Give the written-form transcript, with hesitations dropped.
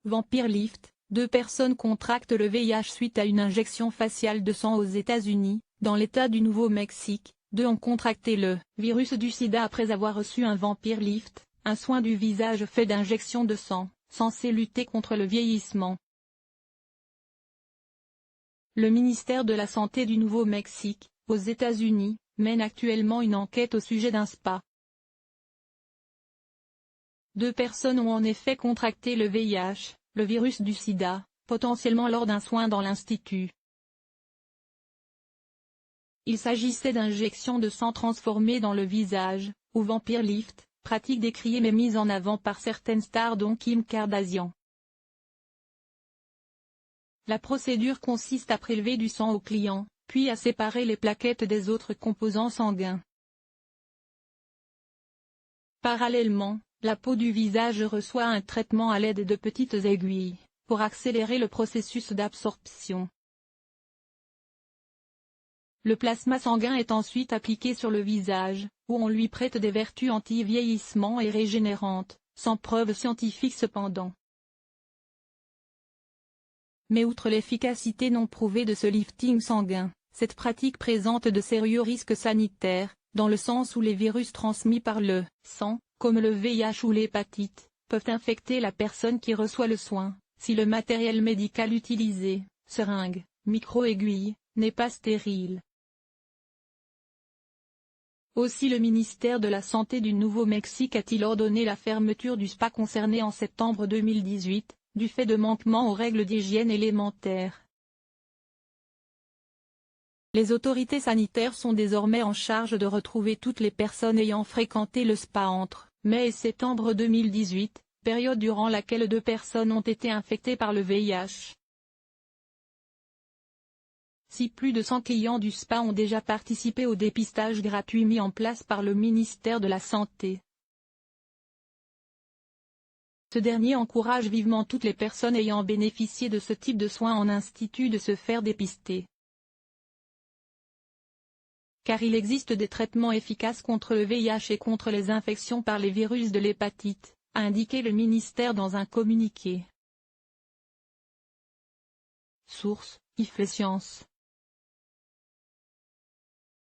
Vampire Lift, 2 personnes contractent le VIH suite à une injection faciale de sang aux États-Unis. Dans l'État du Nouveau-Mexique, 2 ont contracté le virus du sida après avoir reçu un Vampire Lift, un soin du visage fait d'injections de sang, censé lutter contre le vieillissement. Le ministère de la Santé du Nouveau-Mexique, aux États-Unis, mène actuellement une enquête au sujet d'un spa. 2 personnes ont en effet contracté le VIH, le virus du sida, potentiellement lors d'un soin dans l'institut. Il s'agissait d'injections de sang transformées dans le visage, ou Vampire Lift, pratique décriée mais mise en avant par certaines stars dont Kim Kardashian. La procédure consiste à prélever du sang au client, puis à séparer les plaquettes des autres composants sanguins. Parallèlement, la peau du visage reçoit un traitement à l'aide de petites aiguilles, pour accélérer le processus d'absorption. Le plasma sanguin est ensuite appliqué sur le visage, où on lui prête des vertus anti-vieillissement et régénérantes, sans preuve scientifique cependant. Mais outre l'efficacité non prouvée de ce lifting sanguin, cette pratique présente de sérieux risques sanitaires, dans le sens où les virus transmis par le sang, comme le VIH ou l'hépatite, peuvent infecter la personne qui reçoit le soin, si le matériel médical utilisé, seringues, micro-aiguilles, n'est pas stérile. Aussi le ministère de la Santé du Nouveau-Mexique a-t-il ordonné la fermeture du spa concerné en septembre 2018, du fait de manquements aux règles d'hygiène élémentaires. Les autorités sanitaires sont désormais en charge de retrouver toutes les personnes ayant fréquenté le spa entre mai et septembre 2018, période durant laquelle 2 personnes ont été infectées par le VIH. Si plus de 100 clients du spa ont déjà participé au dépistage gratuit mis en place par le ministère de la Santé. Ce dernier encourage vivement toutes les personnes ayant bénéficié de ce type de soins en institut de se faire dépister. Car il existe des traitements efficaces contre le VIH et contre les infections par les virus de l'hépatite, a indiqué le ministère dans un communiqué. Source: IFLE Sciences.